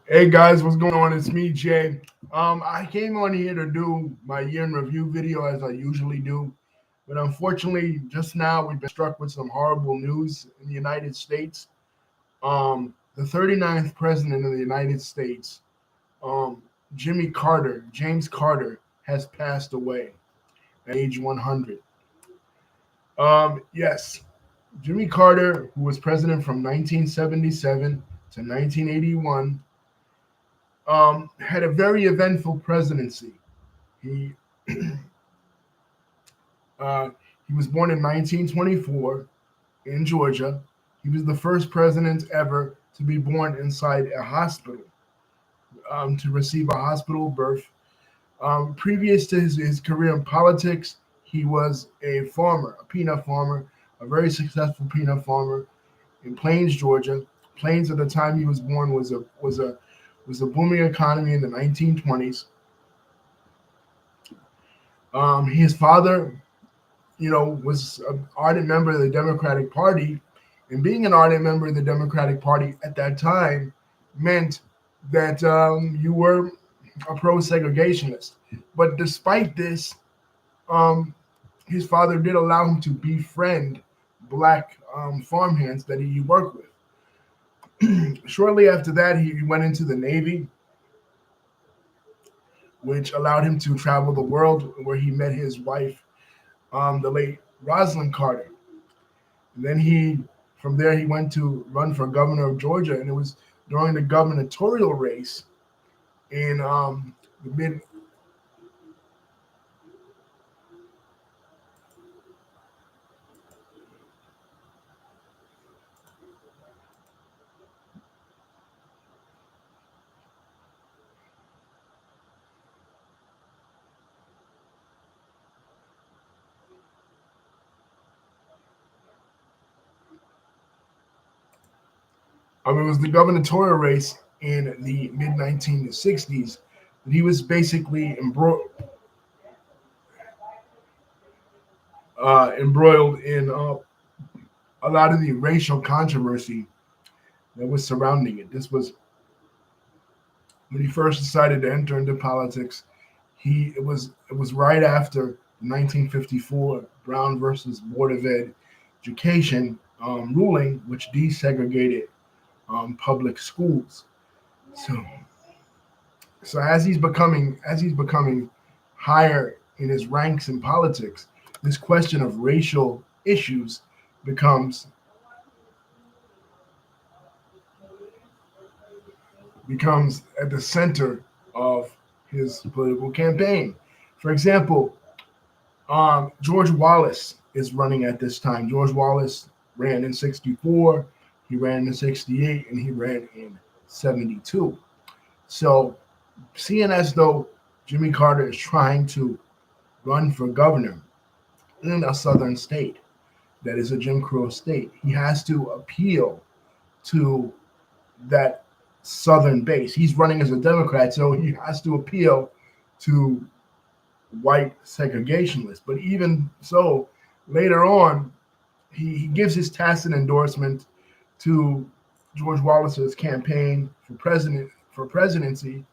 Hey guys, what's going on? It's me, Jay. I came on here to do my year in review video as I usually do, but unfortunately, just now we've been struck with some horrible news in the United States. The 39th president of the United States, um, James Carter, has passed away at age 100. Yes, Jimmy Carter, who was president from 1977 to 1981, had a very eventful presidency. He uh, he was born in 1924 in Georgia. He was the first president ever to be born inside a hospital, to receive a hospital birth. Previous to his career in politics, he was a farmer, a peanut farmer, a very successful peanut farmer in Plains, Georgia. Plains at the time he was born was a booming economy in the 1920s. His father, was an ardent member of the Democratic Party, and being an ardent member of the Democratic Party at that time meant that you were a pro-segregationist. But despite this, um, his father did allow him to befriend black farmhands that he worked with. Shortly after that, he went into the Navy, which allowed him to travel the world, where he met his wife, the late Rosalind Carter. And then from there, he went to run for governor of Georgia, and it was during the gubernatorial race in the mid. It was the gubernatorial race in the mid 1960s. And he was basically embroiled in a lot of the racial controversy that was surrounding it. This was when he first decided to enter into politics. It was right after the 1954 Brown versus Board of Education ruling, which desegregated public schools. So, so as he's becoming higher in his ranks in politics, this question of racial issues becomes becomes at the center of his political campaign. For example, George Wallace is running at this time. George Wallace ran in '64, he ran in '68, and he ran in '72. So, seeing as though Jimmy Carter is trying to run for governor in a southern state that is a Jim Crow state, he has to appeal to that southern base. He's running as a Democrat, so he has to appeal to white segregationists. But even so, later on, he gives his tacit endorsement to George Wallace's campaign for presidency.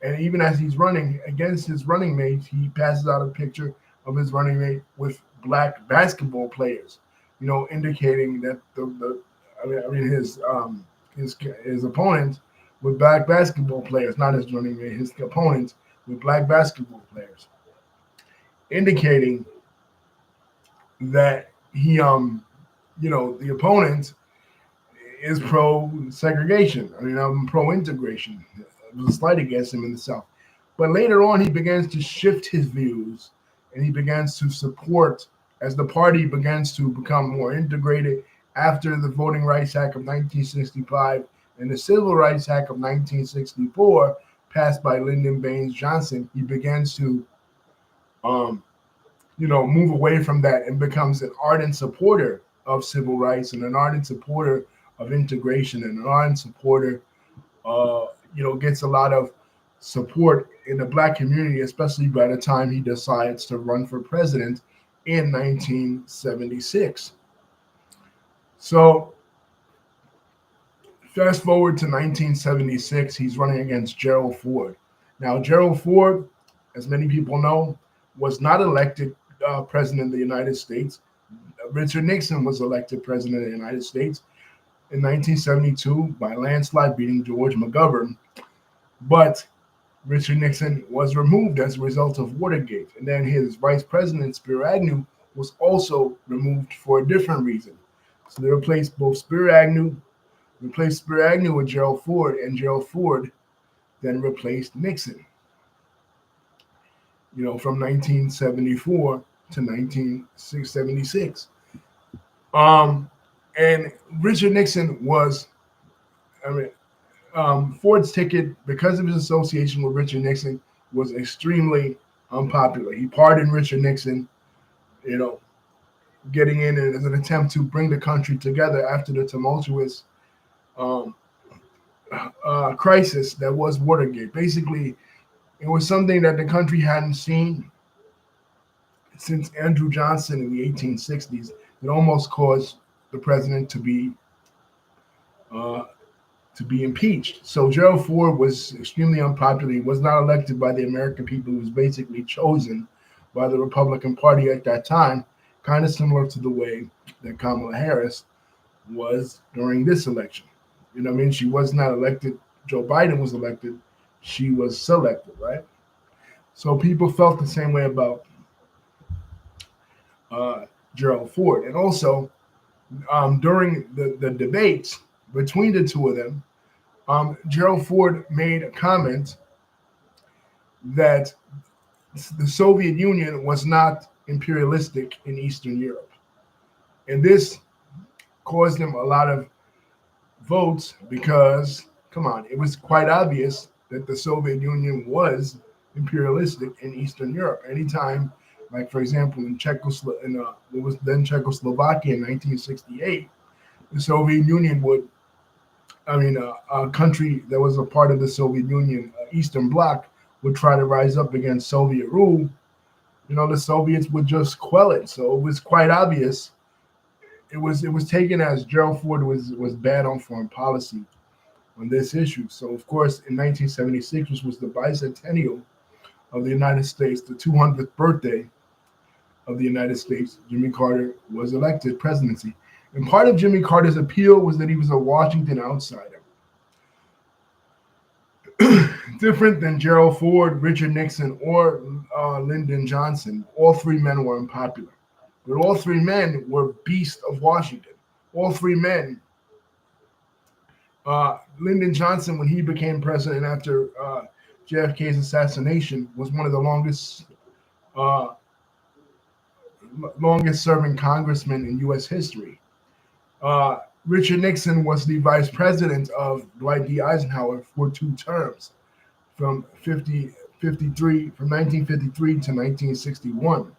And even as he's running against his running mates, he passes out a picture of his running mate with black basketball players, indicating that the I mean his opponents with black basketball players, not his running mate, his opponents with black basketball players, indicating that the opponent is pro segregation. I'm pro integration. It was a slight against him in the South. But later on, he begins to shift his views, and he begins to support, as the party begins to become more integrated after the Voting Rights Act of 1965 and the Civil Rights Act of 1964, passed by Lyndon Baines Johnson. He begins to um, move away from that and becomes an ardent supporter of civil rights and an ardent supporter of integration and an ardent supporter, gets a lot of support in the black community, especially by the time he decides to run for president in 1976. So Fast forward to 1976, he's running against Gerald Ford. Now, Gerald Ford, as many people know, was not elected president of the United States. Richard Nixon was elected president of the United States in 1972 by landslide, beating George McGovern. But Richard Nixon was removed as a result of Watergate. And then his vice president, Spiro Agnew, was also removed for a different reason. So they replaced Spiro Agnew with Gerald Ford, and Gerald Ford then replaced Nixon, from 1974 to 1976. And Richard Nixon was, I mean, Ford's ticket, because of his association with Richard Nixon, was extremely unpopular. He pardoned Richard Nixon, you know, getting in as an attempt to bring the country together after the tumultuous um, crisis that was Watergate. Basically, it was something that the country hadn't seen since Andrew Johnson in the 1860s. It almost caused the president uh, to be impeached. So Gerald Ford was extremely unpopular. He was not elected by the American people. He was basically chosen by the Republican Party at that time, kind of similar to the way that Kamala Harris was during this election. You know what I mean? She was not elected. Joe Biden was elected. She was selected, right? So people felt the same way about Gerald Ford. And also, during the debates between the two of them, Gerald Ford made a comment that the Soviet Union was not imperialistic in Eastern Europe. And this caused him a lot of votes because, come on, it was quite obvious that the Soviet Union was imperialistic in Eastern Europe. Anytime, like for example, in what was then Czechoslovakia in 1968, the Soviet Union would, a country that was a part of the Soviet Union, Eastern Bloc, would try to rise up against Soviet rule. The Soviets would just quell it. So it was quite obvious. It was taken as Gerald Ford was bad on foreign policy on this issue. So of course, in 1976, which was the bicentennial of the United States, the 200th birthday of the United States, Jimmy Carter was elected presidency. And part of Jimmy Carter's appeal was that he was a Washington outsider. Different than Gerald Ford, Richard Nixon, or Lyndon Johnson, all three men were unpopular. But all three men were beasts of Washington. All three men, Lyndon Johnson, when he became president after JFK's assassination, was one of the uh, longest serving congressmen in U.S. history. Richard Nixon was the vice president of Dwight D. Eisenhower for 2 terms, from 1953 to 1961,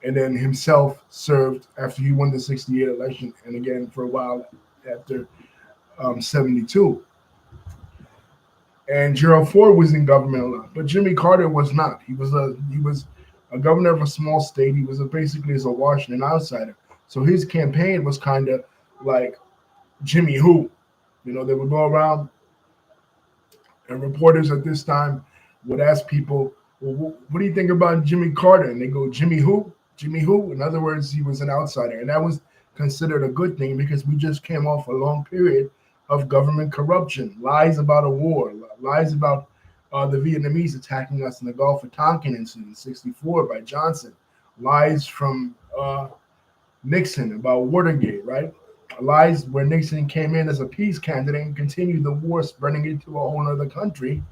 and then himself served after he won the 68 election, and again for a while after 72. And Gerald Ford was in government a lot, but Jimmy Carter was not. He was a governor of a small state. He was basically as a Washington outsider. So his campaign was kind of like Jimmy Who. They would go around, and reporters at this time would ask people, well, what do you think about Jimmy Carter? And they go, Jimmy Who? Jimmy Who? In other words, he was an outsider. And that was considered a good thing because we just came off a long period of government corruption, lies about a war, lies about the Vietnamese attacking us in the Gulf of Tonkin incident in 1964 by Johnson, lies from Nixon about Watergate, right? Lies where Nixon came in as a peace candidate and continued the war, spreading it to a whole other country.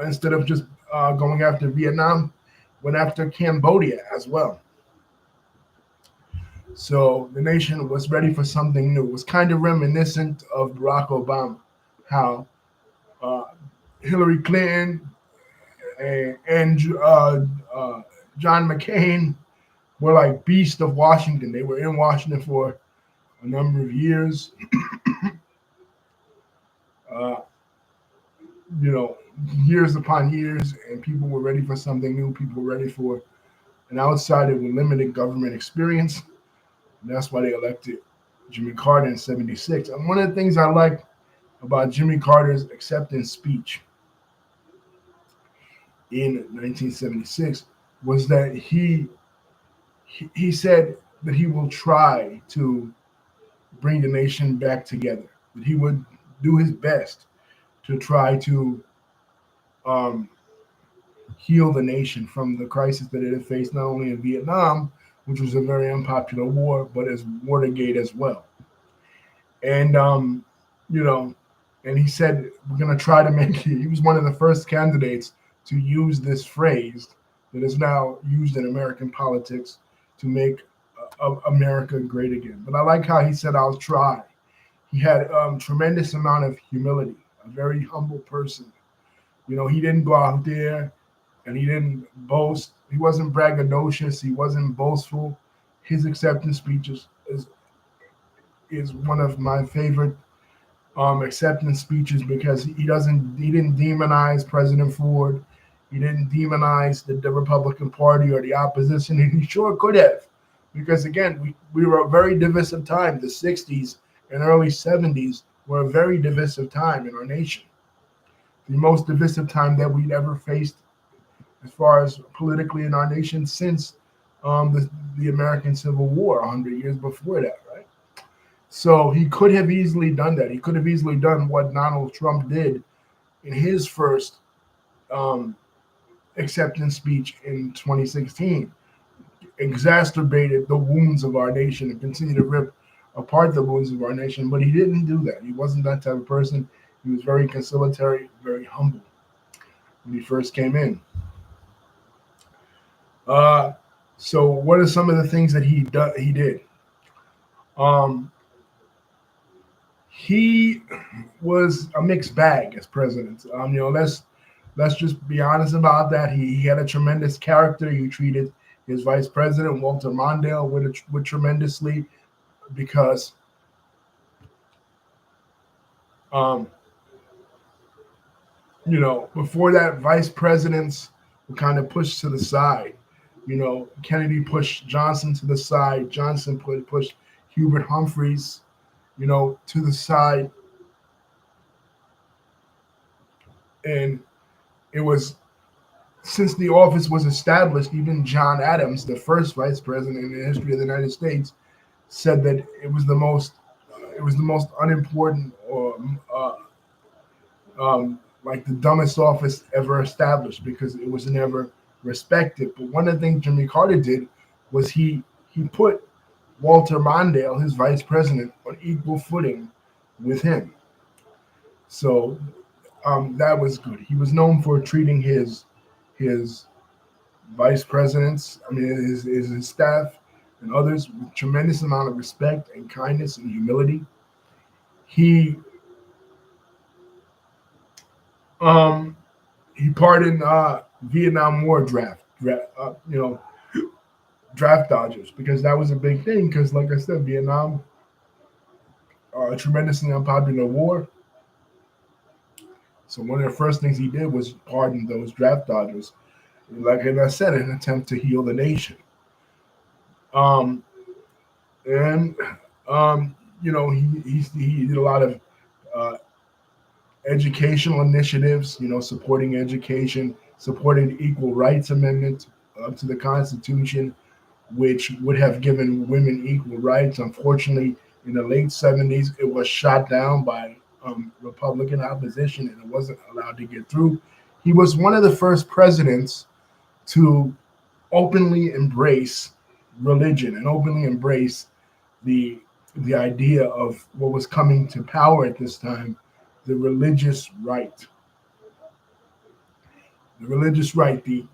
Instead of just going after Vietnam, went after Cambodia as well. So the nation was ready for something new. It was kind of reminiscent of Barack Obama, how Hillary Clinton and John McCain were like beasts of Washington. They were in Washington for a number of years. uh, Years upon years, and people were ready for something new. People were ready for an outsider with limited government experience. And that's why they elected Jimmy Carter in 76. And one of the things I like about Jimmy Carter's acceptance speech in 1976 was that he said that he will try to bring the nation back together, that he would do his best to try to um, heal the nation from the crisis that it had faced not only in Vietnam, which was a very unpopular war, but as Watergate as well. And you know, and he said we're going to try to make it. He was one of the first candidates to use this phrase that is now used in American politics to make America great again. But I like how he said, "I'll try." He had tremendous amount of humility, a very humble person. He didn't go out there and he didn't boast. He wasn't braggadocious. He wasn't boastful. His acceptance speeches is one of my favorite acceptance speeches because he didn't demonize President Ford. He didn't demonize the Republican Party or the opposition, and he sure could have, because again, we were a very divisive time. The '60s and early '70s were a very divisive time in our nation, the most divisive time that we'd ever faced as far as politically in our nation since the American Civil War 100 years before that, right? So he could have easily done that. He could have easily done what Donald Trump did in his first um, acceptance speech in 2016, exacerbated the wounds of our nation and continued to rip apart the wounds of our nation. But he didn't do that. He wasn't that type of person. He was very conciliatory, very humble when he first came in. So what are some of the things that he did? Um, he was a mixed bag as president. Let's just be honest about that. He had a tremendous character. He treated his vice president Walter Mondale with tremendously because um, before that, vice presidents were kind of pushed to the side. Kennedy pushed Johnson to the side. Johnson pushed Hubert Humphreys, to the side. And it was since the office was established, even John Adams, the first vice president in the history of the United States, said that it was the most unimportant or like the dumbest office ever established because it was never respected. But one of the things Jimmy Carter did was he put Walter Mondale, his vice president, on equal footing with him. So that was good. He was known for treating his vice presidents, his staff and others with tremendous amount of respect and kindness and humility. He um, he pardoned Vietnam War draft dodgers because that was a big thing. Because, like I said, Vietnam, a tremendously unpopular war. So one of the first things he did was pardon those draft dodgers, like I said, in an attempt to heal the nation. Um, and he did a lot of uh, educational initiatives, supporting education, supporting the Equal Rights Amendment to the Constitution, which would have given women equal rights. Unfortunately, in the late '70s, it was shot down by Republican opposition and it wasn't allowed to get through. He was one of the first presidents to openly embrace religion and openly embrace the the idea of what was coming to power at this time, the religious right. The religious right, the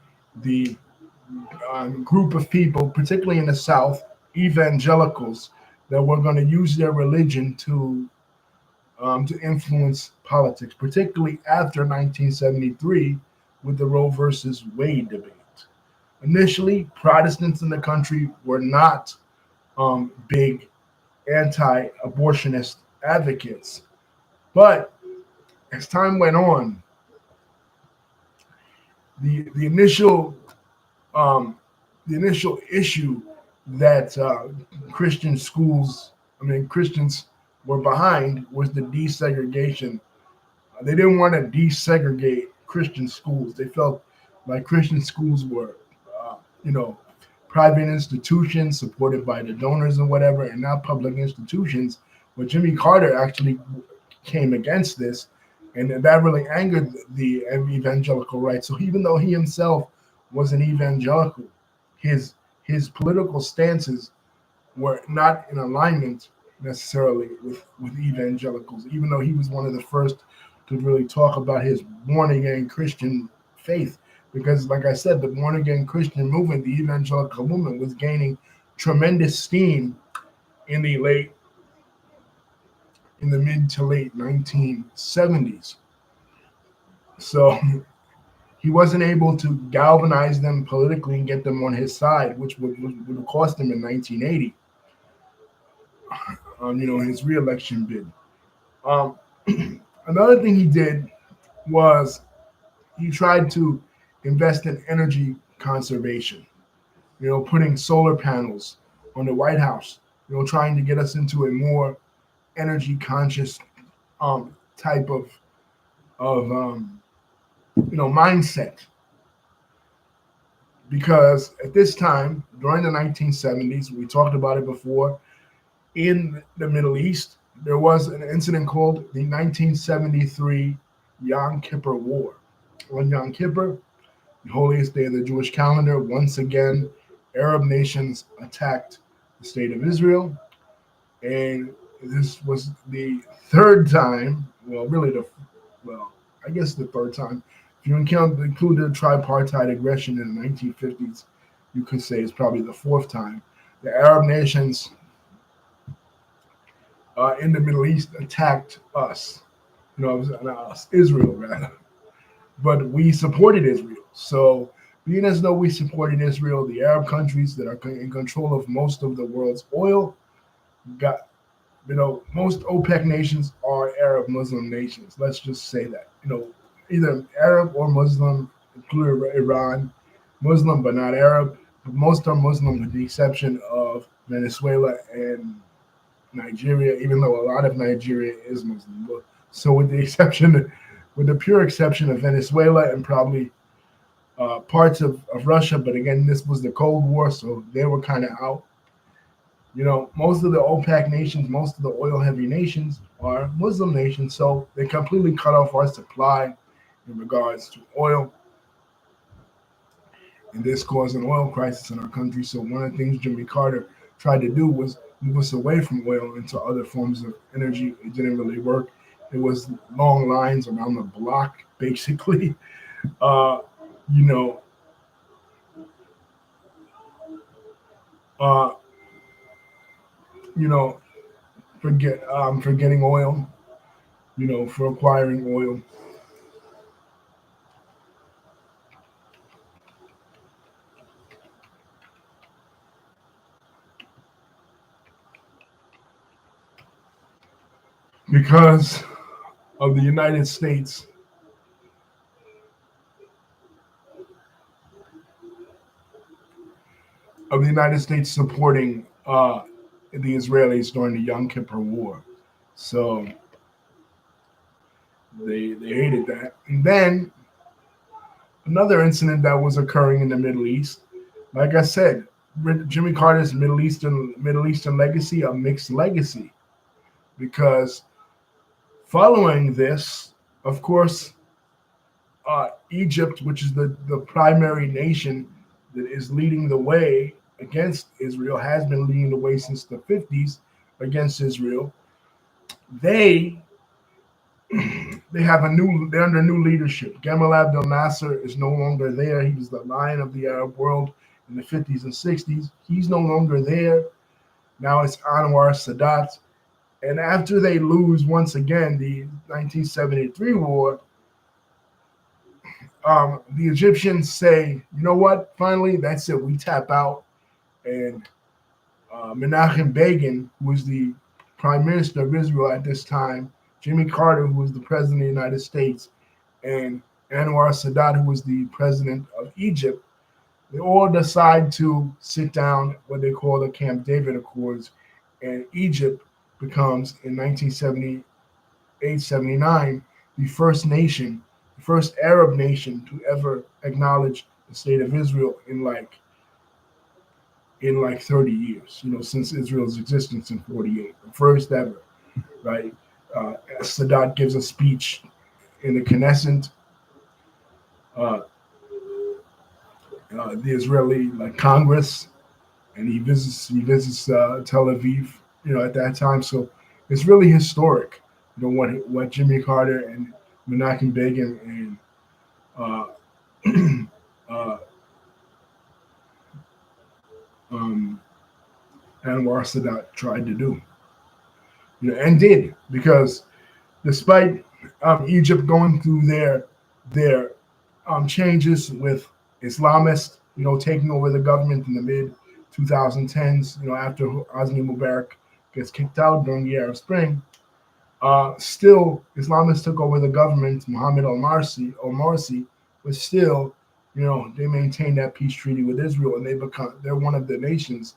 group of people, particularly in the South, evangelicals, that were going to use their religion to influence politics, particularly after 1973 with the Roe versus Wade debate. Initially, Protestants in the country were not big anti-abortionist advocates, but as time went on, the initial um, the initial issue that Christian schools, Christians were behind was the desegregation. They didn't want to desegregate Christian schools. They felt like Christian schools were, uh, you know, private institutions supported by the donors and whatever, and not public institutions. But Jimmy Carter actually came against this, and that really angered the evangelical right. So even though he himself was an evangelical, his his political stances were not in alignment necessarily with evangelicals, even though he was one of the first to really talk about his born again Christian faith. Because, like I said, the born again Christian movement, the evangelical movement, was gaining tremendous steam in the mid to late 1970s. So he wasn't able to galvanize them politically and get them on his side, which would have cost him in 1980. His reelection bid. Um, Another thing he did was he tried to invest in energy conservation. Putting solar panels on the White House. Trying to get us into a more energy conscious type of mindset. Because at this time, during the 1970s, we talked about it before, in the Middle East, there was an incident called the 1973 Yom Kippur War. On Yom Kippur, the holiest day of the Jewish calendar, once again, Arab nations attacked the state of Israel. And this was the third time, I guess the third time. If you include the tripartite aggression in the 1950s, you could say it's probably the fourth time. The Arab nations in the Middle East attacked us, Israel rather. But we supported Israel. So, being as though we supported Israel, the Arab countries that are in control of most of the world's oil got, most OPEC nations are Arab Muslim nations. Let's just say that, either Arab or Muslim, including Iran, Muslim but not Arab. But most are Muslim, with the exception of Venezuela and Nigeria, even though a lot of Nigeria is Muslim. So, with the pure exception of Venezuela and probably parts of Russia, but again, this was the Cold War, so they were kind of out. Most of the OPEC nations, most of the oil-heavy nations are Muslim nations, so they completely cut off our supply in regards to oil, and this caused an oil crisis in our country. So one of the things Jimmy Carter tried to do was move us away from oil into other forms of energy. It didn't really work. It was long lines around the block, basically. Uh, you know, uh, you know, for getting oil, for acquiring oil. Because of the United States supporting the Israelis during the Yom Kippur War. So they hated that. And then another incident that was occurring in the Middle East, like I said, Jimmy Carter's Middle Eastern legacy, a mixed legacy, because following this, of course, Egypt, which is the primary nation that is leading the way against Israel, has been leading the way since the 50s against Israel. They they're under new leadership. Gamal Abdel Nasser is no longer there. He was the lion of the Arab world in the 50s and 60s. He's no longer there. Now it's Anwar Sadat. And after they lose once again the 1973 war, the Egyptians say, you know what? Finally, that's it. We tap out. And Menachem Begin, who was the prime minister of Israel at this time, Jimmy Carter, who was the president of the United States, and Anwar Sadat, who was the president of Egypt, they all decide to sit down what they call the Camp David Accords, and Egypt becomes in 1978-79 the first nation, the first Arab nation to ever acknowledge the state of Israel in like 30 years. Since Israel's existence in 48, the first ever, right? Sadat gives a speech in the Knesset, uh, the Israeli Congress, and he visits Tel Aviv, at that time. So it's really historic, what Jimmy Carter and Menachem Begin and uh, uh, um, Anwar Sadat tried to do, and did, because despite Egypt going through their changes with Islamists, taking over the government in the mid 2010s, after Hosni Mubarak gets kicked out during the Arab Spring. Still, Islamists took over the government, Mohammed al-Morsi, but still, they maintain that peace treaty with Israel, and they're one of the nations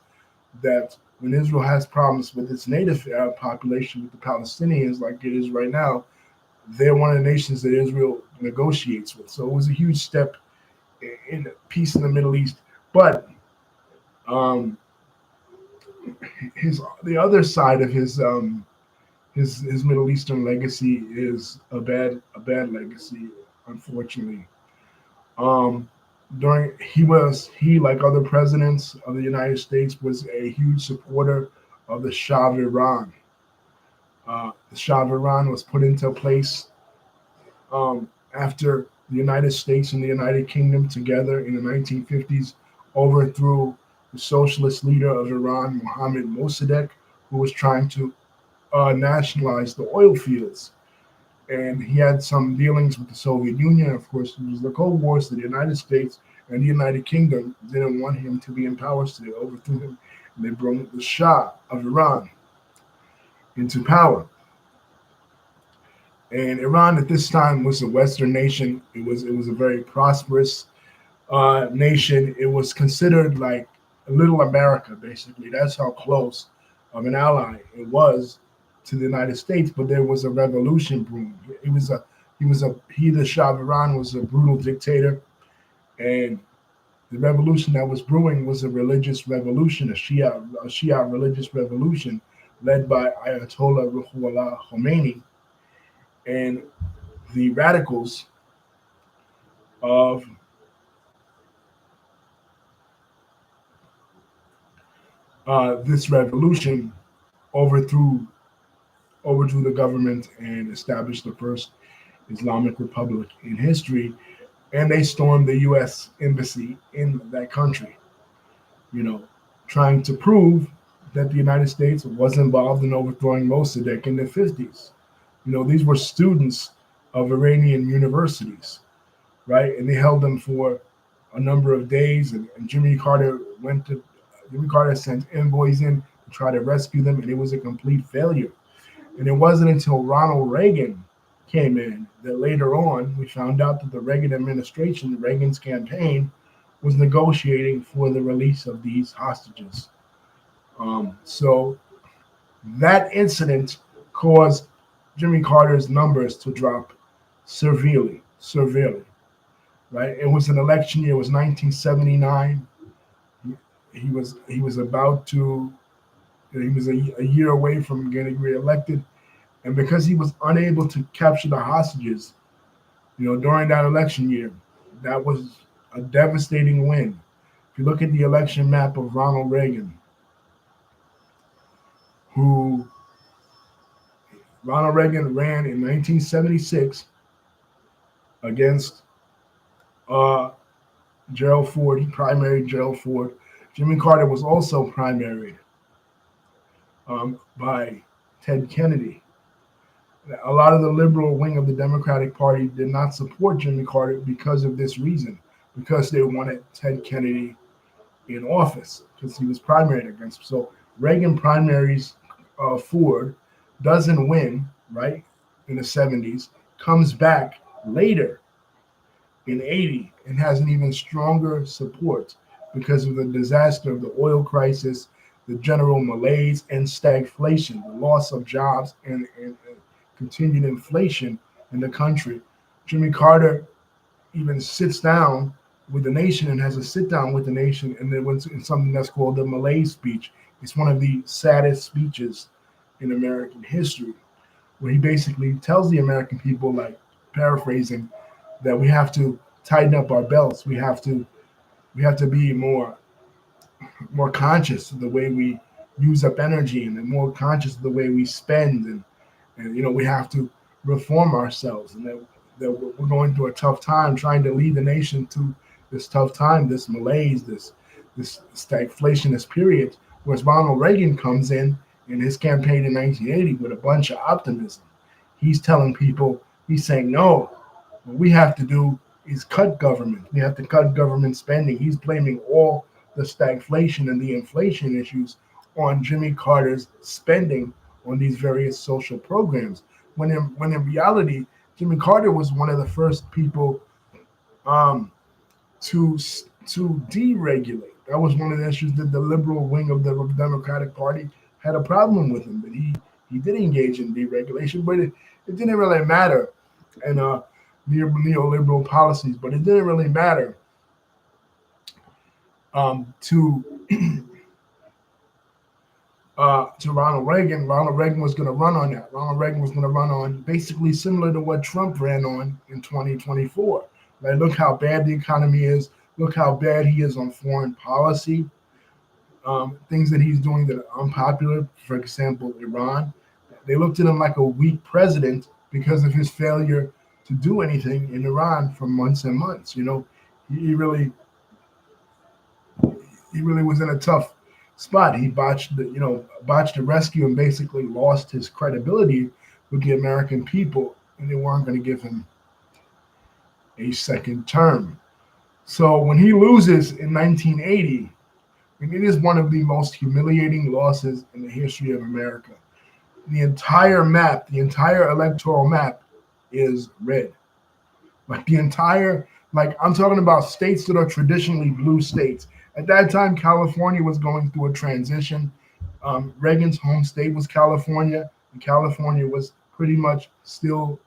that, when Israel has problems with its native population, with the Palestinians, like it is right now, they're one of the nations that Israel negotiates with. So it was a huge step in peace in the Middle East. But um, the other side of his Middle Eastern legacy is a bad legacy, unfortunately. Um, he, like other presidents of the United States, was a huge supporter of the Shah of Iran. The Shah of Iran was put into place after the United States and the United Kingdom together in the 1950s overthrew the socialist leader of Iran, Mohammad Mossadegh, who was trying to nationalize the oil fields. And he had some dealings with the Soviet Union. Of course, it was the Cold War, so the United States and the United Kingdom didn't want him to be in power, so they overthrew him, and they brought the Shah of Iran into power. And Iran at this time was a Western nation. It was a very prosperous nation. It was considered like a little America, basically. That's how close of an ally it was to the United States. But there was a revolution brewing. The Shah of Iran was a brutal dictator, and the revolution that was brewing was a religious revolution, a Shia religious revolution led by Ayatollah Ruhollah Khomeini and the radicals of this revolution overthrew overthrew the government and established the first Islamic Republic in history. And they stormed the U.S. embassy in that country, you know, trying to prove that the United States was involved in overthrowing Mossadegh in the 50s. These were students of Iranian universities, right? And they held them for a number of days. And Jimmy Carter sent envoys in to try to rescue them, and it was a complete failure. And it wasn't until Ronald Reagan came in that later on we found out that the Reagan administration, Reagan's campaign, was negotiating for the release of these hostages. So that incident caused Jimmy Carter's numbers to drop severely, right? It was an election year. It was 1979. He was about to. He was a year away from getting reelected, and because he was unable to capture the hostages, during that election year, that was a devastating win. If you look at the election map of Ronald Reagan, who Ronald Reagan ran in 1976 against uh, Gerald Ford. He primaried Gerald Ford. Jimmy Carter was also primaried by Ted Kennedy. A lot of the liberal wing of the Democratic Party did not support Jimmy Carter because of this reason, because they wanted Ted Kennedy in office, because he was primaried against him. So Reagan primaries Ford, doesn't win, right, in the 70s, comes back later in 80 and has an even stronger support because of the disaster of the oil crisis, the general malaise and stagflation, the loss of jobs and continued inflation in the country. Jimmy Carter even sits down with the nation and has a sit down with the nation, and there was in something that's called the malaise speech. It's one of the saddest speeches in American history, where he basically tells the American people, like paraphrasing, that we have to tighten up our belts. We have to be more conscious of the way we use up energy, and more conscious of the way we spend, and we have to reform ourselves, and that we're going through a tough time trying to lead the nation to this tough time, this malaise, this stagflationist period. Whereas Ronald Reagan comes in his campaign in 1980 with a bunch of optimism. He's telling people, he's saying, no, what we have to do is cut government. We have to cut government spending. He's blaming all the stagflation and the inflation issues on Jimmy Carter's spending on these various social programs. When in reality, Jimmy Carter was one of the first people um, to deregulate. That was one of the issues that the liberal wing of the Democratic Party had a problem with him. But he did engage in deregulation, but it didn't really matter. And neoliberal policies, but it didn't really matter to to Ronald Reagan. Ronald Reagan was going to run on that. Ronald Reagan was going to run on basically similar to what Trump ran on in 2024. Like, look how bad the economy is. Look how bad he is on foreign policy. Things that he's doing that are unpopular. For example, Iran. They looked at him like a weak president because of his failure to do anything in Iran for months and months. He really was in a tough spot. He botched the rescue and basically lost his credibility with the American people, and they weren't going to give him a second term. So when he loses in 1980, it is one of the most humiliating losses in the history of America. The entire map, the entire electoral map is red. I'm talking about states that are traditionally blue states. At that time, California was going through a transition. Reagan's home state was California, and California was pretty much still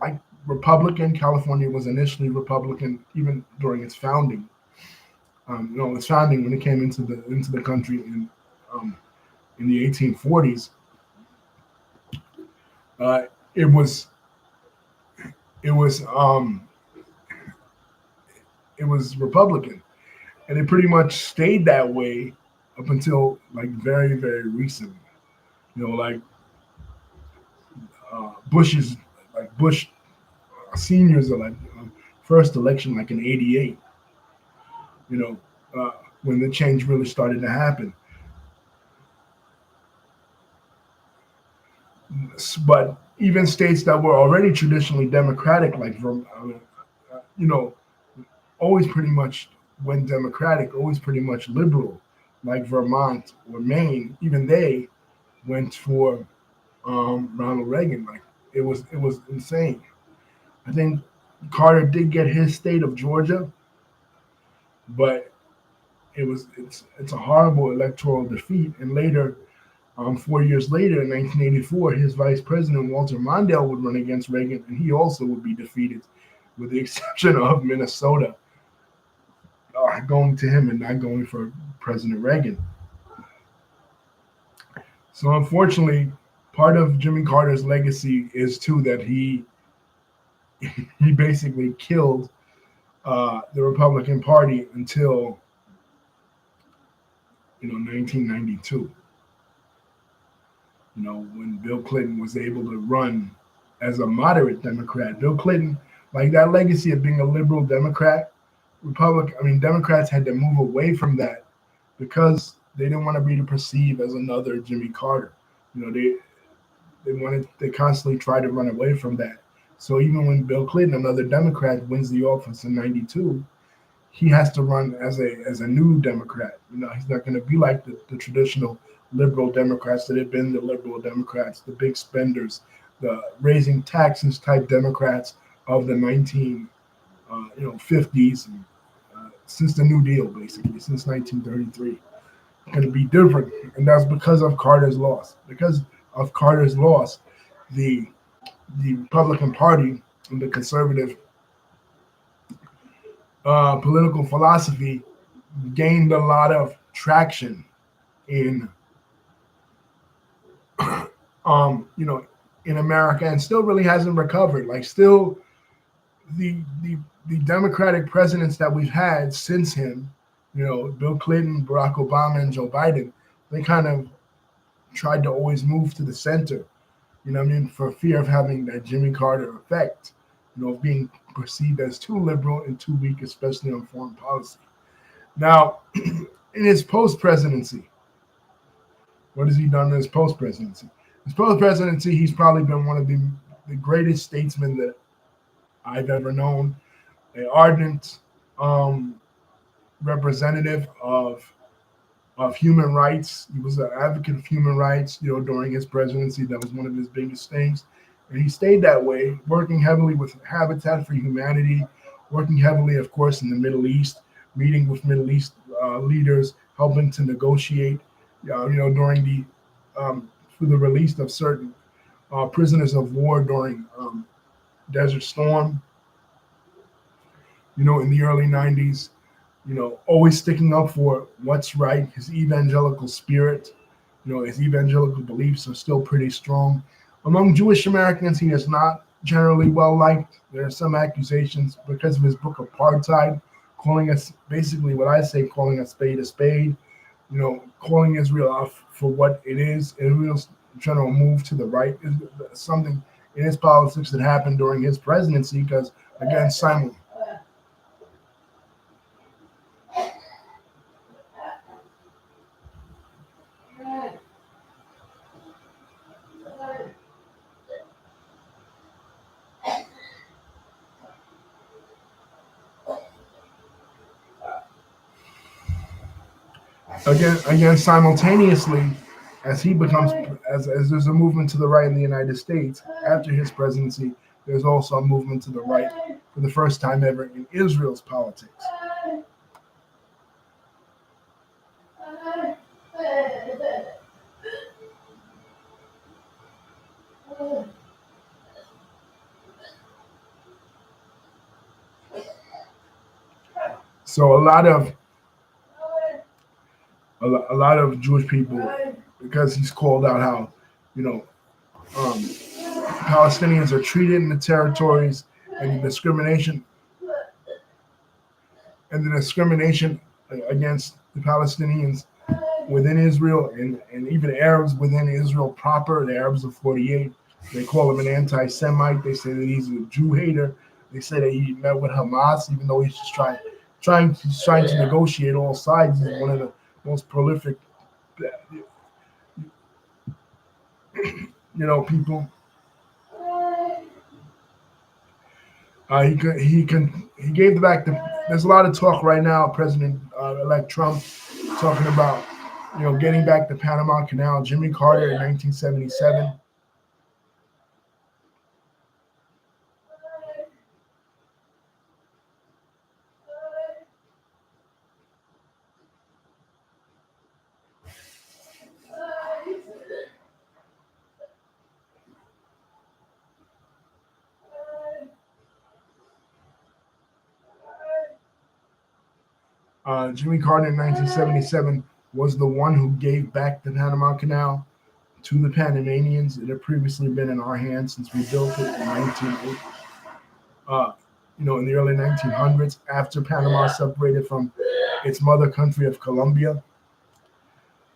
like Republican. California was initially Republican even during its founding. Its founding when it came into the country in the 1840s. It was Republican, and it pretty much stayed that way up until like very, very recently. Like Bush seniors are first election like in '88. When the change really started to happen. But even states that were already traditionally Democratic, like always pretty much went Democratic, always pretty much liberal, like Vermont or Maine, even they went for Ronald Reagan. Like it was insane. I think Carter did get his state of Georgia, but it's a horrible electoral defeat. And later, 4 years later, in 1984, his vice president Walter Mondale would run against Reagan, and he also would be defeated, with the exception of Minnesota going to him and not going for President Reagan. So unfortunately, part of Jimmy Carter's legacy is too that he basically killed the Republican Party until 1992. When Bill Clinton was able to run as a moderate Democrat. Bill Clinton, like that legacy of being a liberal Democrat, Democrats had to move away from that because they didn't want to be perceived as another Jimmy Carter. They constantly tried to run away from that. So even when Bill Clinton, another Democrat, wins the office in '92, he has to run as a new Democrat. He's not going to be like the traditional liberal Democrats that have been the liberal Democrats, the big spenders, the raising taxes type Democrats of the 1950s and since the New Deal, basically, since 1933. Going to be different, and that's because of Carter's loss. Because of Carter's loss, the Republican Party and the conservative political philosophy gained a lot of traction in you know, in America, and still really hasn't recovered. Like, still the Democratic presidents that we've had since him, you know, Bill Clinton, Barack Obama, and Joe Biden, they kind of tried to always move to the center, you know what I mean, for fear of having that Jimmy Carter effect, you know, of being perceived as too liberal and too weak, especially on foreign policy. Now, in his post-presidency, what has he done in his post-presidency? His post-presidency, he's probably been one of the greatest statesmen that I've ever known, an ardent representative of human rights. He was an advocate of human rights, you know, during his presidency. That was one of his biggest things. And he stayed that way, working heavily with Habitat for Humanity, working heavily, of course, in the Middle East, meeting with Middle East leaders, helping to negotiate, you know, during for the release of certain prisoners of war during Desert Storm, you know, in the early 90s. You know, always sticking up for what's right. His evangelical spirit, you know, his evangelical beliefs are still pretty strong. Among Jewish Americans, he is not generally well liked. There are some accusations because of his book Apartheid, calling us, basically what I say, calling a spade, you know, calling Israel out for what it is. Israel's general move to the right is something in his politics that happened during his presidency because, again, simultaneously, as he becomes, as there's a movement to the right in the United States after his presidency, there's also a movement to the right for the first time ever in Israel's politics. So a lot of Jewish people, because he's called out how, you know, Palestinians are treated in the territories, and the discrimination against the Palestinians within Israel, and even Arabs within Israel proper, the Arabs of 48. They call him an anti-Semite. They say that he's a Jew hater. They say that he met with Hamas, even though he's just trying to negotiate all sides. He's one of the most prolific, you know, people. He gave back the. There's a lot of talk right now. President-elect Trump talking about, you know, getting back the Panama Canal. Jimmy Carter in 1977. Jimmy Carter in 1977 was the one who gave back the Panama Canal to the Panamanians. It had previously been in our hands since we built it in 1980. You know, in the early 1900s, after Panama separated from its mother country of Colombia.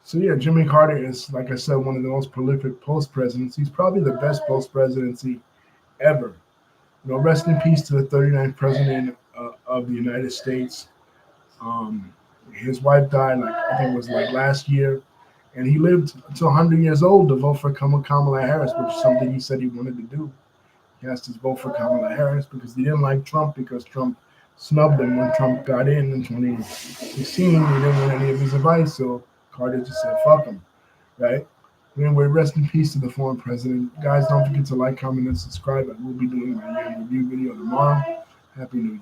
So yeah, Jimmy Carter is, like I said, one of the most prolific post-presidents. He's probably the best post-presidency ever. You know, rest in peace to the 39th president of the United States. His wife died, like I think it was like last year, and he lived until 100 years old to vote for Kamala Harris, which is something he said he wanted to do. He asked his vote for Kamala Harris because he didn't like Trump, because Trump snubbed him when Trump got in 2016. He didn't want any of his advice, so Carter just said, fuck him, right? Anyway, rest in peace to the former president. Guys, don't forget to like, comment, and subscribe. I will be doing my year review video tomorrow. Happy New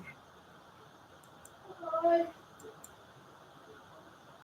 Year.